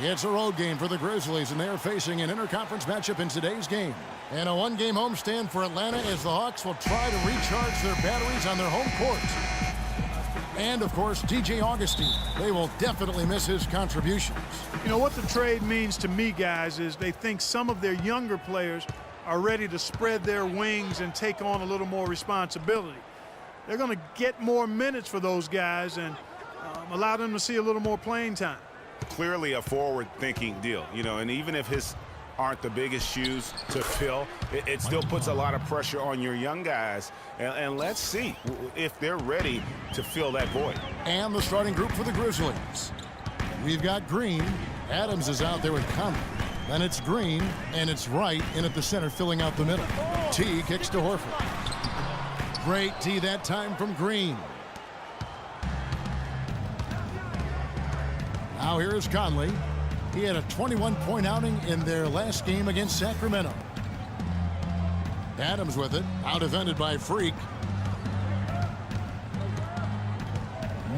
It's a road game for the Grizzlies, and they're facing an interconference matchup in today's game. And a one-game homestand for Atlanta as the Hawks will try to recharge their batteries on their home court. And, of course, DJ Augustine. They will definitely miss his contributions. You know, what the trade means to me, guys, is they think some of their younger players are ready to spread their wings and take on a little more responsibility. They're going to get more minutes for those guys and allow them to see a little more playing time. Clearly a forward-thinking deal, you know, and even if his aren't the biggest shoes to fill, it still puts a lot of pressure on your young guys, and let's see if they're ready to fill that void. And the starting group for the Grizzlies. We've got Green. Adams is out there with Conley. Then it's Green, and it's Wright in at the center, filling out the middle. T kicks to Horford. Great T that time from Green. Now here is Conley. He had a 21-point outing in their last game against Sacramento. Adams with it, out defended by Freak.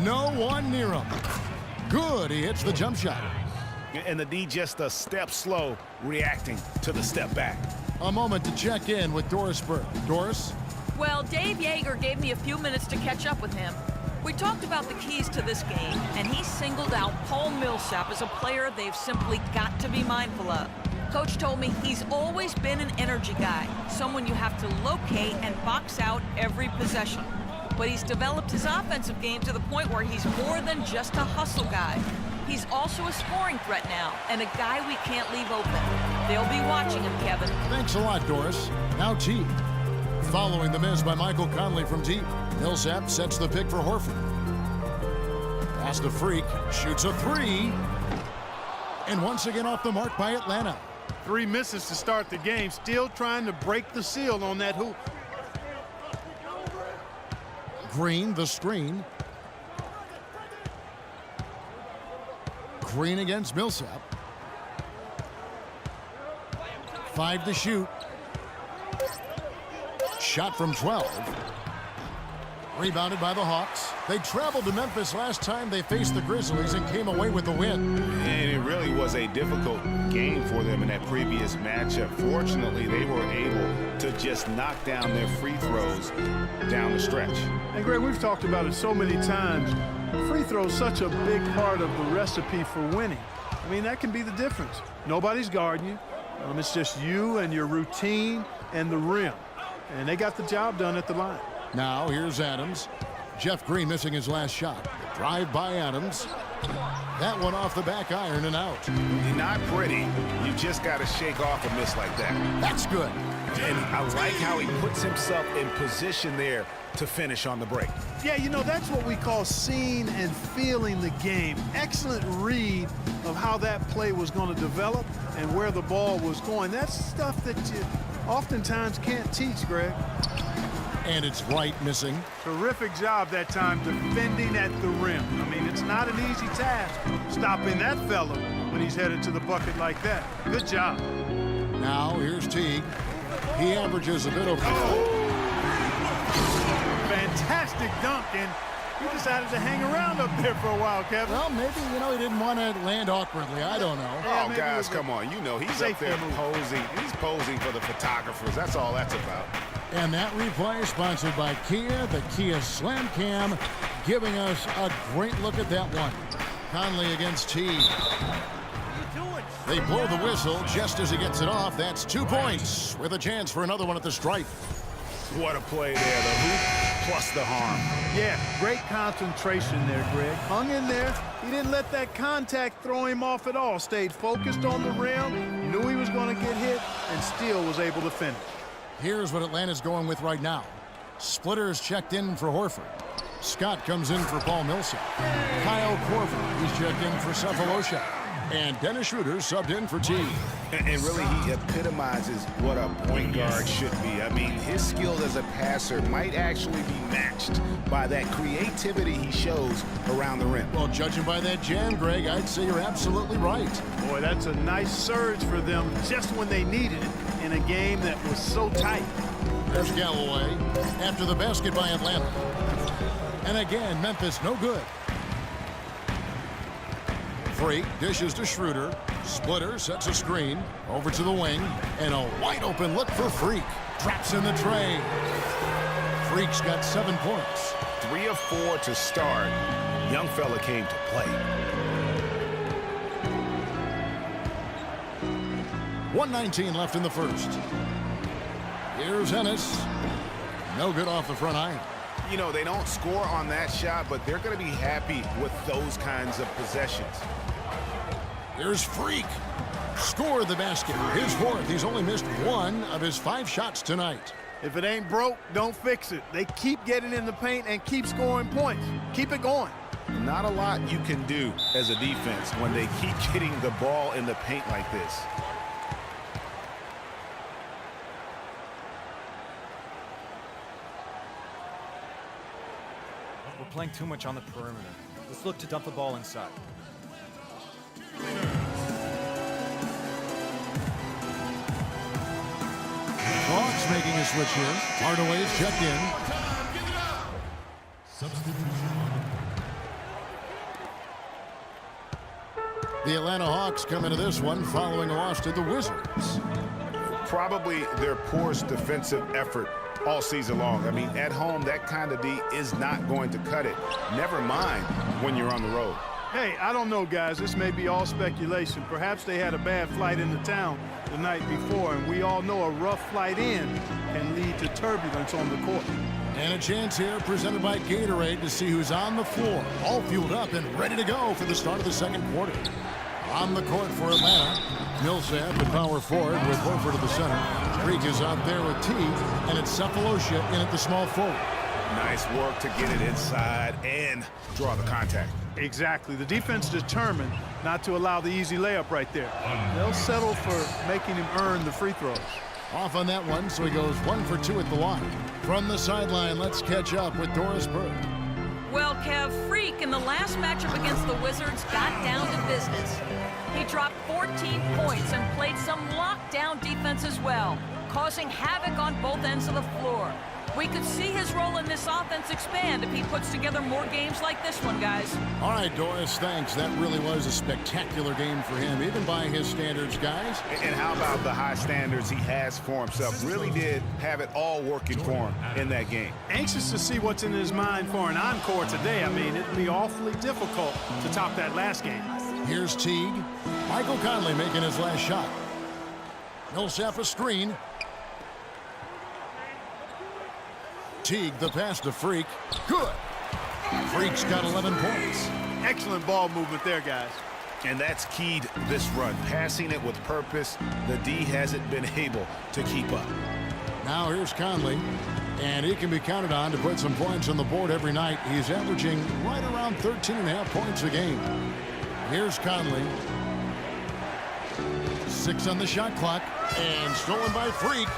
No one near him. Good, he hits the jump shot. And the D just a step slow, reacting to the step back. A moment to check in with Doris Burke. Doris? Well, Dave Yeager gave me a few minutes to catch up with him. We talked about the keys to this game, and he singled out Paul Millsap as a player they've simply got to be mindful of. Coach told me he's always been an energy guy, someone you have to locate and box out every possession. But he's developed his offensive game to the point where he's more than just a hustle guy. He's also a scoring threat now, and a guy we can't leave open. They'll be watching him, Kevin. Thanks a lot, Doris. Now T. Following the miss by Michael Conley from deep. Millsap sets the pick for Horford. Pass to Freak, shoots a three. And once again off the mark by Atlanta. 3 misses to start the game, still trying to break the seal on that hoop. Green, the screen. Green against Millsap. 5 to shoot. Shot from 12. Rebounded by the Hawks. They traveled to Memphis last time they faced the Grizzlies and came away with the win. And it really was a difficult game for them in that previous matchup. Fortunately, they were able to just knock down their free throws down the stretch. And Greg, we've talked about it so many times. Free throws such a big part of the recipe for winning. I mean, that can be the difference. Nobody's guarding you. It's just you and your routine and the rim. And they got the job done at the line. Now here's Adams. Jeff Green missing his last shot. Drive by Adams. That one off the back iron and out. Not pretty. You just got to shake off a miss like that. That's good. And I like how he puts himself in position there to finish on the break. Yeah, you know, that's what we call seeing and feeling the game. Excellent read of how that play was going to develop and where the ball was going. That's stuff that you oftentimes can't teach, Greg. And it's Wright missing. Terrific job that time defending at the rim. I mean, it's not an easy task stopping that fella when he's headed to the bucket like that. Good job. Now here's Teague. He averages a bit over. Fantastic dunk, and he decided to hang around up there for a while, Kevin. Well, maybe, you know, he didn't want to land awkwardly. I don't know. Yeah, oh, guys, come on. You know, he's up there posing. He's posing for the photographers. That's all that's about. And that replay sponsored by Kia, the Kia Slam Cam, giving us a great look at that one. Conley against T. They blow the whistle just as he gets it off. That's 2 points with a chance for another one at the stripe. What a play there, the hoop plus the harm. Yeah, great concentration there, Greg. Hung in there. He didn't let that contact throw him off at all. Stayed focused on the rim, knew he was going to get hit, and still was able to finish. Here's what Atlanta's going with right now. Splitter's checked in for Horford. Scott comes in for Paul Millsap. Kyle Korver, he's checked in for Cephalosha. And Dennis Schroeder subbed in for T. And really, he epitomizes what a point guard should be. I mean, his skill as a passer might actually be matched by that creativity he shows around the rim. Well, judging by that jam, Greg, I'd say you're absolutely right. Boy, that's a nice surge for them just when they needed it in a game that was so tight. There's Galloway after the basket by Atlanta. And again, Memphis no good. Freak dishes to Schroeder. Splitter sets a screen. Over to the wing. And a wide open look for Freak. Traps in the tray. Freak's got 7 points. 3 of 4 to start. Young fella came to play. 1:19 left in the first. Here's Ennis. No good off the front iron. You know, they don't score on that shot, but they're going to be happy with those kinds of possessions. Here's Freak. Scored the basket. His 4th. He's only missed 1 of his 5 shots tonight. If it ain't broke, don't fix it. They keep getting in the paint and keep scoring points. Keep it going. Not a lot you can do as a defense when they keep getting the ball in the paint like this. We're playing too much on the perimeter. Let's look to dump the ball inside. Hawks making a switch here. Hardaway's checked in. The Atlanta Hawks come into this one following a loss to the Wizards. Probably their poorest defensive effort all season long. I mean, at home, that kind of D is not going to cut it. Never mind when you're on the road. Hey, I don't know, guys. This may be all speculation. Perhaps they had a bad flight into town the night before, and we all know a rough flight in can lead to turbulence on the court. And a chance here presented by Gatorade to see who's on the floor. All fueled up and ready to go for the start of the second quarter. On the court for Atlanta, Millsap at power forward with Horford at the center. Freak is out there with T, and it's Cephalosha in at the small forward. Nice work to get it inside and draw the contact. Exactly. The defense determined not to allow the easy layup right there. They'll settle for making him earn the free throws. Off on that one, so he goes 1 for 2 at the line. From the sideline, let's catch up with Doris Burke. Well, Kev, Freak in the last matchup against the Wizards got down to business. He dropped 14 points and played some lockdown defense as well, causing havoc on both ends of the floor. We could see his role in this offense expand if he puts together more games like this one, guys. All right, Doris, thanks. That really was a spectacular game for him, even by his standards, guys. And how about the high standards he has for himself? Really did have it all working for him in that game. Anxious to see what's in his mind for an encore today. I mean, it'd be awfully difficult to top that last game. Here's Teague. Michael Conley making his last shot. Millsap a screen. Teague, the pass to Freak. Good. Freak's got 11 points. Excellent ball movement there, guys. And that's keyed this run. Passing it with purpose. The D hasn't been able to keep up. Now here's Conley. And he can be counted on to put some points on the board every night. He's averaging right around 13.5 points a game. Here's Conley. 6 on the shot clock. And stolen by Freak.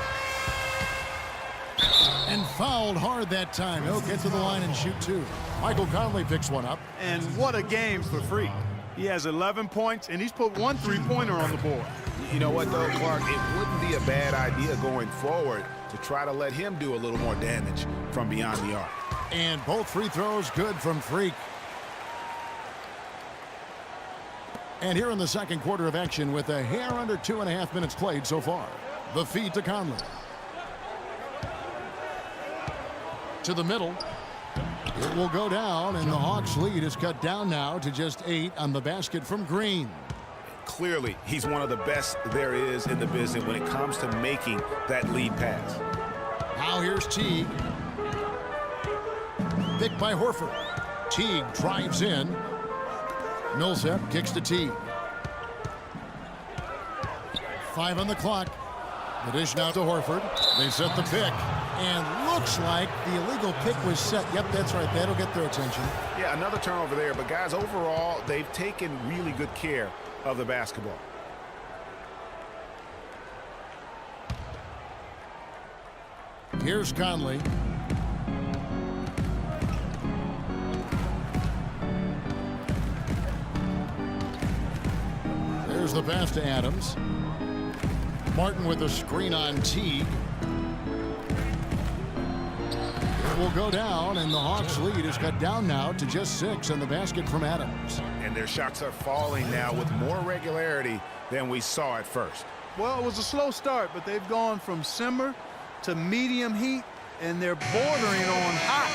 And fouled hard that time. He'll get to the line and shoot 2. Michael Conley picks one up. And what a game for Freak. He has 11 points, and he's put 1 3-pointer on the board. You know what, though, Clark? It wouldn't be a bad idea going forward to try to let him do a little more damage from beyond the arc. And both free throws good from Freak. And here in the second quarter of action with a hair under 2.5 minutes played so far. The feed to Conley. To the middle. It will go down, and the Hawks' lead is cut down now to just 8 on the basket from Green. Clearly, he's one of the best there is in the business when it comes to making that lead pass. Now here's Teague. Picked by Horford. Teague drives in. Millsap kicks to Teague. 5 on the clock. The dish now to Horford. They set the pick. And looks like the illegal pick was set. Yep, that's right. That'll get their attention. Yeah, another turnover there. But, guys, overall, they've taken really good care of the basketball. Here's Conley. There's the pass to Adams. Martin with a screen on Teague. It will go down, and the Hawks' lead is cut down now to just 6 in the basket from Adams. And their shots are falling now with more regularity than we saw at first. Well, it was a slow start, but they've gone from simmer to medium heat, and they're bordering on hot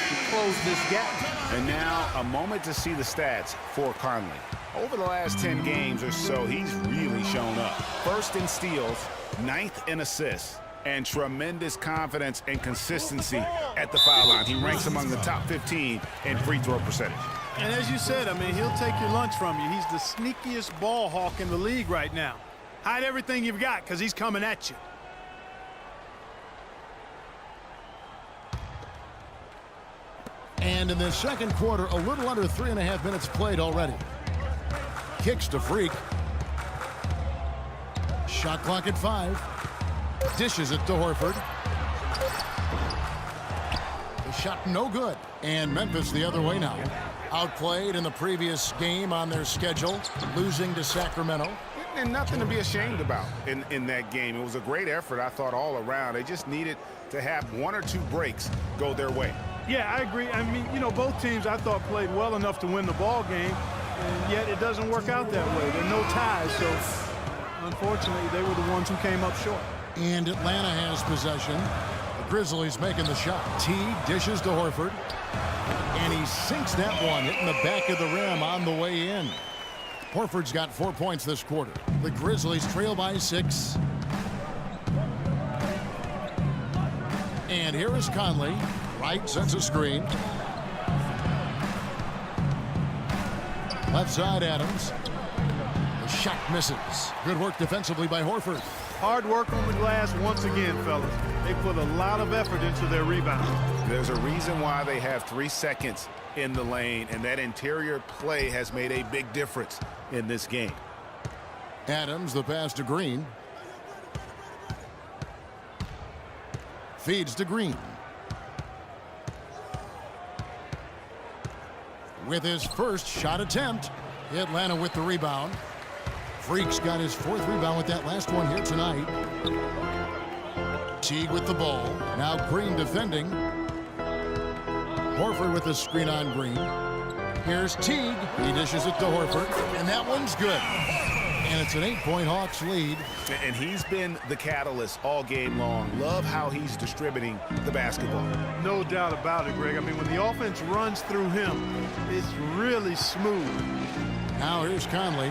to close this gap. And now a moment to see the stats for Conley. Over the last 10 games or so, he's really shown up. First in steals, 9th in assists, and tremendous confidence and consistency at the foul line. He ranks among the top 15 in free throw percentage. And as you said, I mean, he'll take your lunch from you. He's the sneakiest ball hawk in the league right now. Hide everything you've got because he's coming at you. And in the second quarter, a little under 3.5 minutes played already. Kicks to Freak. Shot clock at 5. Dishes it to Horford. The shot no good. And Memphis the other way now. Outplayed in the previous game on their schedule, losing to Sacramento. And nothing to be ashamed about in that game. It was a great effort, I thought, all around. They just needed to have 1 or 2 breaks go their way. Yeah, I agree. I mean, you know, both teams I thought played well enough to win the ball game, and yet it doesn't work out that way. There are no ties, so unfortunately they were the ones who came up short. And Atlanta has possession. The Grizzlies making the shot. T dishes to Horford. And he sinks that one, hitting the back of the rim on the way in. Horford's got 4 points this quarter. The Grizzlies trail by 6. And here is Conley. Right, sets a screen. Left side, Adams. The shot misses. Good work defensively by Horford. Hard work on the glass once again, fellas. They put a lot of effort into their rebound. There's a reason why they have 3 seconds in the lane, and that interior play has made a big difference in this game. Adams, the pass to Green. Feeds to Green. With his first shot attempt, Atlanta with the rebound. Freak's got his 4th rebound with that last one here tonight. Teague with the ball. Now Green defending. Horford with the screen on Green. Here's Teague. He dishes it to Horford, and that one's good. And it's an 8-point Hawks lead. And he's been the catalyst all game long. Love how he's distributing the basketball. No doubt about it, Greg. I mean, when the offense runs through him, it's really smooth. Now here's Conley.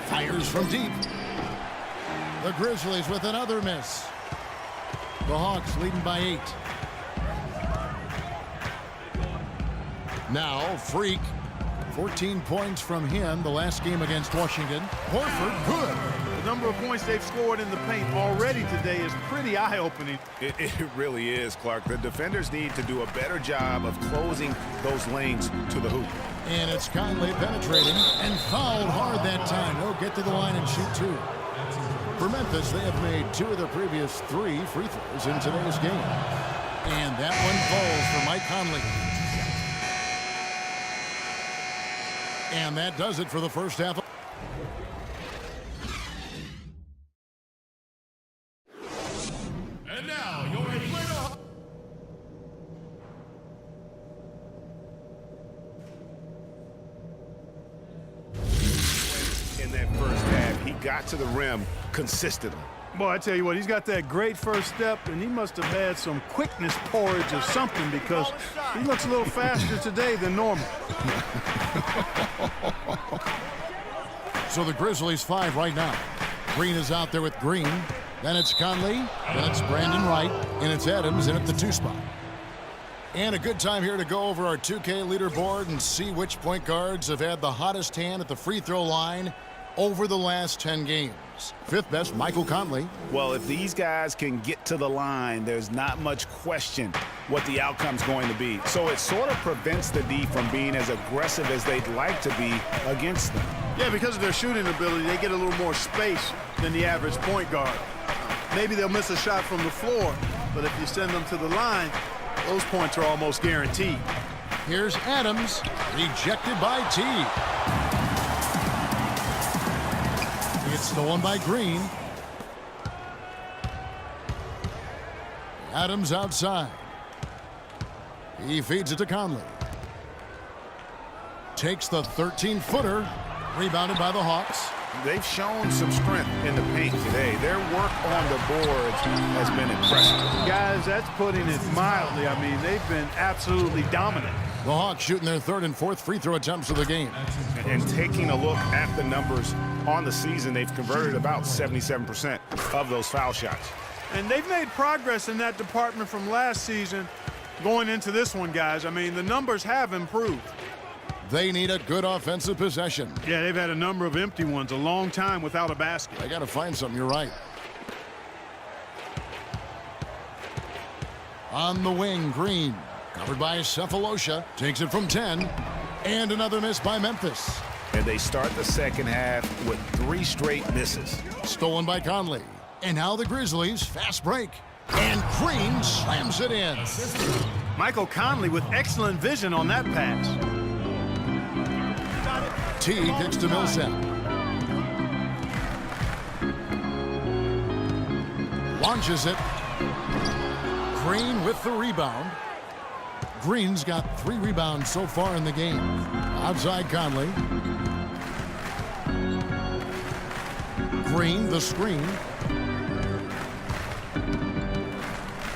Fires from deep. The Grizzlies with another miss. The Hawks leading by 8. Now, Freak, 14 points from him the last game against Washington. Horford, good. The number of points they've scored in the paint already today is pretty eye-opening. It really is, Clark. The defenders need to do a better job of closing those lanes to the hoop. And it's Conley penetrating and fouled hard that time. He'll get to the line and shoot 2. For Memphis, they have made 2 of their previous 3 free throws in today's game. And that one falls for Mike Conley. And that does it for the first half. And now, your Atlanta. In that first half, he got to the rim consistently. Boy, I tell you what, he's got that great first step, and he must have had some quickness porridge or something because he looks a little faster today than normal. So the Grizzlies 5 right now. Green is out there with Green. Then it's Conley. Then it's Brandon Wright. And it's Adams in at the 2 spot. And a good time here to go over our 2K leaderboard and see which point guards have had the hottest hand at the free throw line over the last 10 games. 5th best, Michael Conley. Well, if these guys can get to the line, there's not much question what the outcome's going to be. So it sort of prevents the D from being as aggressive as they'd like to be against them. Yeah, because of their shooting ability, they get a little more space than the average point guard. Maybe they'll miss a shot from the floor, but if you send them to the line, those points are almost guaranteed. Here's Adams, rejected by T. Stolen by Green. Adams outside. He feeds it to Conley. Takes the 13-footer. Rebounded by the Hawks. They've shown some strength in the paint today. Their work on the boards has been impressive. Guys, that's putting it mildly. I mean, they've been absolutely dominant. The Hawks shooting their third and fourth free throw attempts of the game. And taking a look at the numbers on the season, they've converted about 77% of those foul shots. And they've made progress in that department from last season going into this one, guys. I mean, the numbers have improved. They need a good offensive possession. Yeah, they've had a number of empty ones, a long time without a basket. They got to find something, you're right. On the wing, Green. Covered by Cephalosha. Takes it from 10. And another miss by Memphis. And they start the second half with 3 straight misses. Stolen by Conley. And now the Grizzlies, fast break. And Green slams it in. Michael Conley with excellent vision on that pass. T kicks to Millsap. Launches it. Green with the rebound. Green's got 3 rebounds so far in the game. Outside Conley. Green, the screen.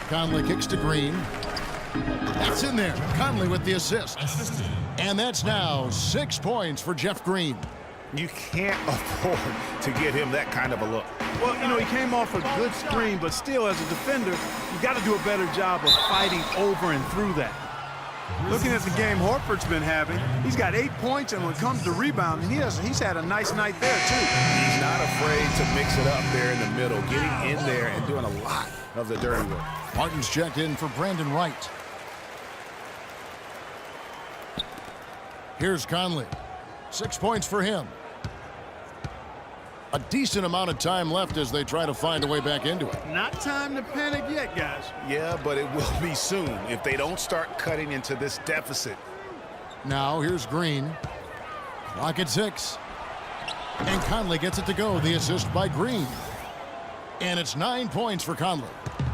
Conley kicks to Green. That's in there. Conley with the assist. And that's now 6 points for Jeff Green. You can't afford to get him that kind of a look. Well, you know, he came off a good screen, but still, as a defender, you got to do a better job of fighting over and through that. Looking at the game Horford's been having, he's got 8 points, and when it comes to rebounding, he's had a nice night there, too. He's not afraid to mix it up there in the middle, getting in there and doing a lot of the dirty work. Martin's checked in for Brandon Wright. Here's Conley. 6 points for him. A decent amount of time left as they try to find a way back into it. Not time to panic yet, guys. Yeah, but it will be soon if they don't start cutting into this deficit. Now here's Green. Clock at 6. And Conley gets it to go. The assist by Green. And it's 9 points for Conley.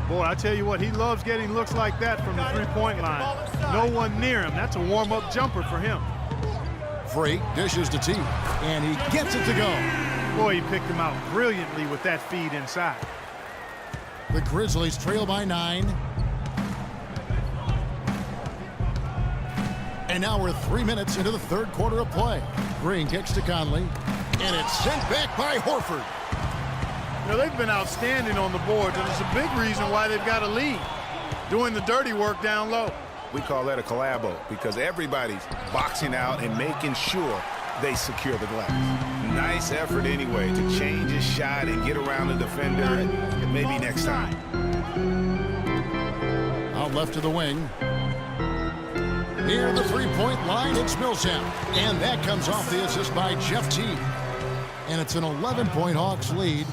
Boy, I tell you what, he loves getting looks like that from the three-point line. No one near him. That's a warm-up jumper for him. Free dishes to T. And he gets it to go. Boy, he picked him out brilliantly with that feed inside. The Grizzlies trail by 9. And now we're 3 minutes into the third quarter of play. Green kicks to Conley. And it's sent back by Horford. You know, they've been outstanding on the boards, and it's a big reason why they've got a lead. Doing the dirty work down low. We call that a collabo because everybody's boxing out and making sure they secure the glass. Nice effort anyway to change his shot and get around the defender, and maybe next time. Out left to the wing. Near the three-point line, it's Millsap. And that comes off the assist by Jeff T. And it's an 11-point Hawks lead.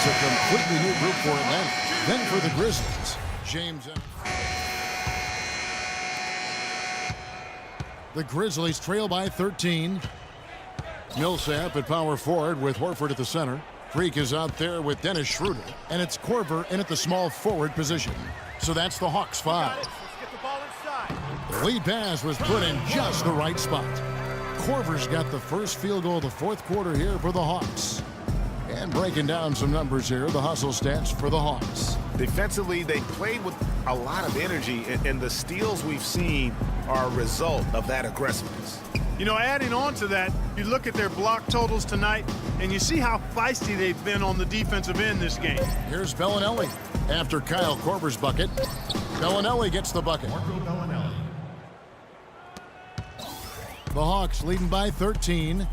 A completely new group for Atlanta. Then for the Grizzlies, James. The Grizzlies trail by 13. Millsap at power forward with Horford at the center. Freak is out there with Dennis Schroeder. And it's Korver in at the small forward position. So that's the Hawks 5. The lead pass was put in just the right spot. Korver's got the first field goal of the fourth quarter here for the Hawks. And breaking down some numbers here, the hustle stats for the Hawks. Defensively, they played with a lot of energy, and the steals we've seen are a result of that aggressiveness. You know, adding on to that, you look at their block totals tonight, and you see how feisty they've been on the defensive end this game. Here's Bellinelli after Kyle Korver's bucket. Bellinelli gets the bucket. The Hawks leading by 13. You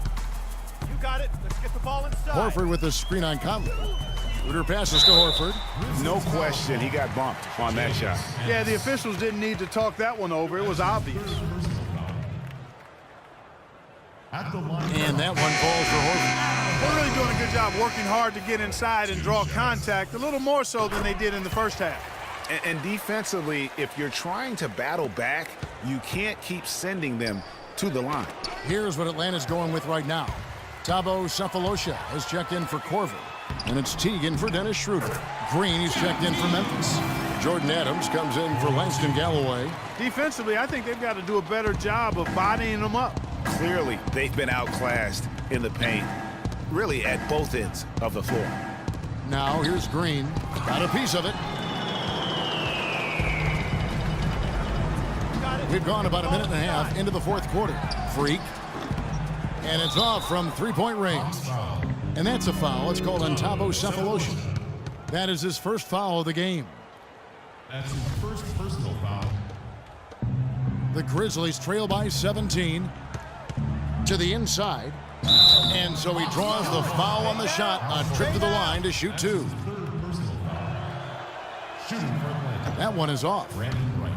got it. Let's get the ball inside. Horford with the screen on Conley. Schroeder passes to Horford. No question he got bumped on that shot. Yeah, the officials didn't need to talk that one over. It was obvious. And that one falls for Horford. They're really doing a good job working hard to get inside and draw contact, a little more so than they did in the first half. And defensively, if you're trying to battle back, you can't keep sending them to the line. Here's what Atlanta's going with right now. Thabo Cephalosha has checked in for Corver. And it's Teagan for Dennis Schroeder. Green is checked in for Memphis. Jordan Adams comes in for Langston Galloway. Defensively, I think they've got to do a better job of bodying them up. Clearly, they've been outclassed in the paint, really at both ends of the floor. Now here's Green. Got a piece of it. We've gone about a minute and a half into the fourth quarter. Freak. And it's off from three-point range. And that's a foul. It's called on Thabo Cephalosha. That is his first foul of the game. That's his first personal foul. The Grizzlies trail by 17 to the inside. And so he draws the foul on the shot, a trip to the line to shoot two. Shooting for Atlanta. That one is off. Brandon Wright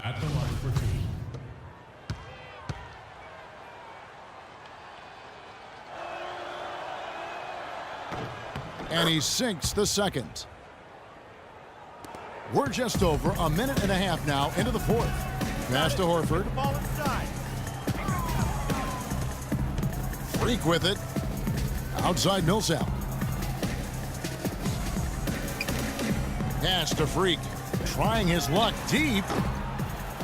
at the line for two. And he sinks the second. We're just over a minute and a half now into the fourth. Pass to Horford. Ball inside. Freak with it. Outside Millsap. Pass to Freak. Trying his luck deep.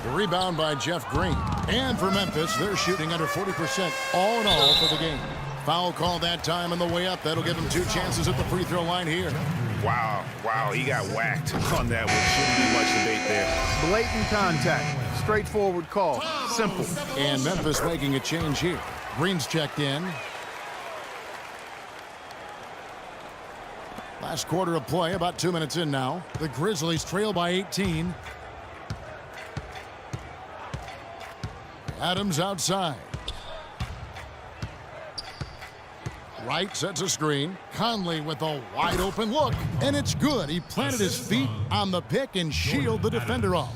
The rebound by Jeff Green. And for Memphis, they're shooting under 40% all in all for the game. Foul call that time on the way up. That'll give him two chances at the free throw line here. Wow, he got whacked on that one. Shouldn't be much debate there. Blatant contact. Straightforward call. Simple. And Memphis making a change here. Green's checked in. Last quarter of play, about 2 minutes in now. The Grizzlies trail by 18. Adams outside. Wright sets a screen. Conley with a wide open look. And it's good. He planted his feet on the pick and shielded the defender off.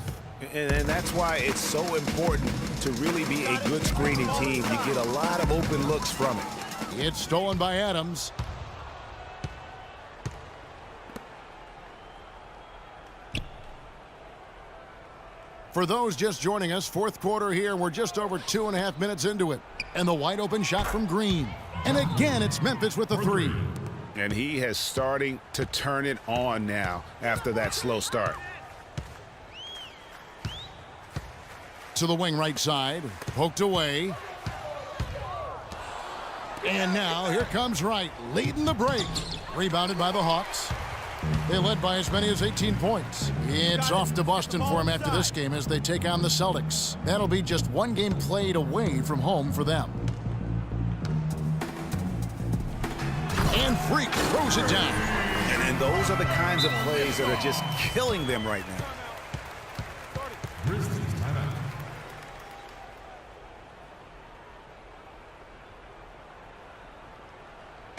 And that's why it's so important to really be a good screening team. You get a lot of open looks from it. It's stolen by Adams. For those just joining us, fourth quarter here. We're just over 2.5 minutes into it. And the wide open shot from Green. And again, it's Memphis with the three. And he has starting to turn it on now after that slow start. To the wing right side. Poked away. And now here comes Wright leading the break. Rebounded by the Hawks. They led by as many as 18 points. It's off to Boston for them after this game as they take on the Celtics. That'll be just one game played away from home for them. And Freak throws it down. And those are the kinds of plays that are just killing them right now. Grizzlies timeout.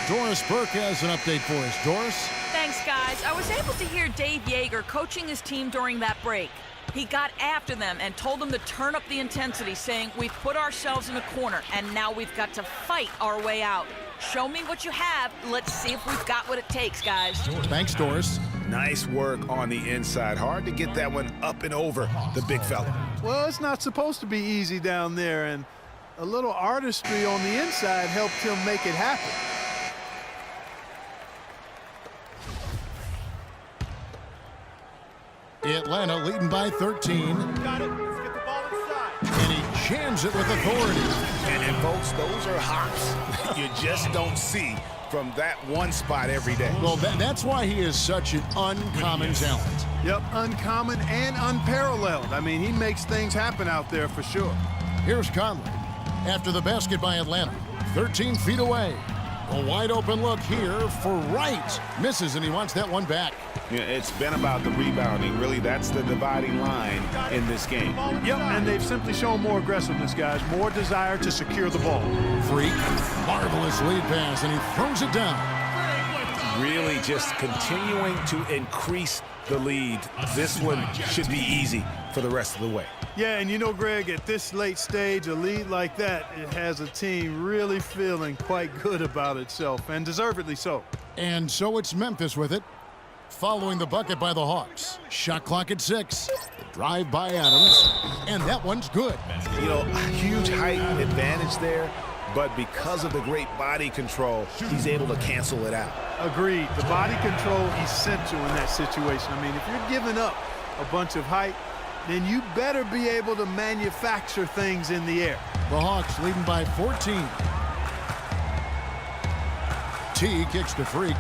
Doris Burke has an update for us. Doris? Thanks, guys. I was able to hear Dave Yeager coaching his team during that break. He got after them and told them to turn up the intensity, saying, "We've put ourselves in a corner, and now we've got to fight our way out. Show me what you have. Let's see if we've got what it takes, guys." Thanks, Doris. Nice work on the inside. Hard to get that one up and over the big fella. Well, it's not supposed to be easy down there, and a little artistry on the inside helped him make it happen. Atlanta leading by 13. Got it. Let's get the ball inside. And he jams it with authority. And folks, those are hops you just don't see from that one spot every day. Well, that's why he is such an uncommon talent. Yep, uncommon and unparalleled. I mean, he makes things happen out there for sure. Here's Conley. After the basket by Atlanta. 13 feet away. A wide open look here for Wright. Misses, and he wants that one back. Yeah, it's been about the rebounding. Really, that's the dividing line in this game. Yep, and they've simply shown more aggressiveness, guys. More desire to secure the ball. Freak. Marvelous lead pass, and he throws it down. Really really just continuing to increase the lead. This one should be easy for the rest of the way. Yeah, and you know, Greg, at this late stage, a lead like that, it has a team really feeling quite good about itself, and deservedly so. And so it's Memphis with it, following the bucket by the Hawks. Shot clock at 6. The drive by Adams, and that one's good. You know, huge height advantage there, but because of the great body control, he's able to cancel it out. Agreed. The body control essential in that situation. I mean, if you're giving up a bunch of height, then you better be able to manufacture things in the air. The Hawks leading by 14. T kicks to Freak.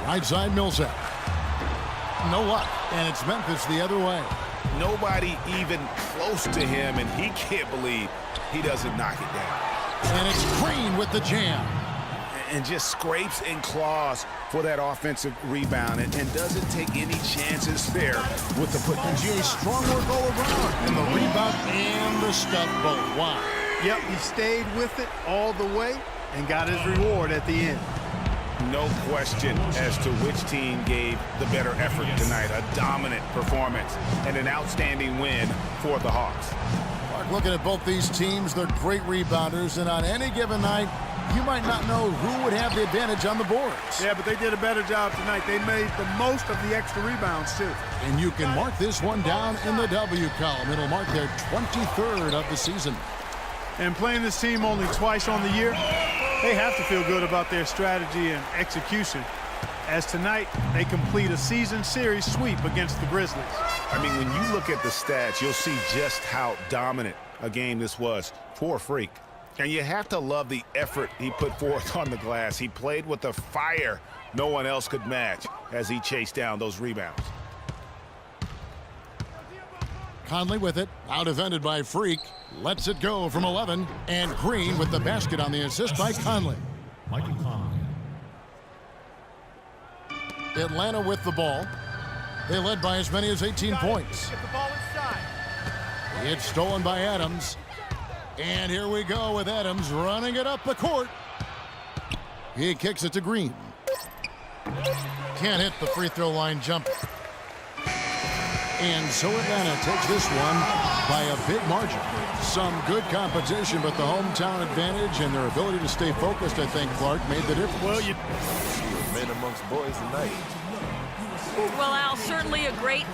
Right side Millsap. No luck, and it's Memphis the other way. Nobody even close to him, and he can't believe he doesn't knock it down. And it's Green with the jam. And just scrapes and claws for that offensive rebound and doesn't take any chances there with the put. Jay, strong work all around. And the rebound and the stuff both. Wow. Yep, he stayed with it all the way and got his reward at the end. No question as to which team gave the better effort tonight. A dominant performance and an outstanding win for the Hawks. Mark, looking at both these teams, they're great rebounders, and on any given night, you might not know who would have the advantage on the boards. Yeah, but they did a better job tonight. They made the most of the extra rebounds, too. And you can mark this one down in the W column. It'll mark their 23rd of the season. And playing this team only twice on the year, they have to feel good about their strategy and execution. As tonight, they complete a season series sweep against the Grizzlies. I mean, when you look at the stats, you'll see just how dominant a game this was for Freak. And you have to love the effort he put forth on the glass. He played with a fire no one else could match as he chased down those rebounds. Conley with it, out defended by Freak. Lets it go from 11. And Green with the basket on the assist by Conley. Michael Conley. Atlanta with the ball. They led by as many as 18 points. Get the ball inside. It's stolen by Adams. And here we go with Adams running it up the court. He kicks it to Green. Can't hit the free throw line jumper. And so Atlanta takes this one by a big margin. Some good competition, but the hometown advantage and their ability to stay focused, I think, Clark, made the difference. Well, you Men amongst boys tonight. Well, Al, certainly a great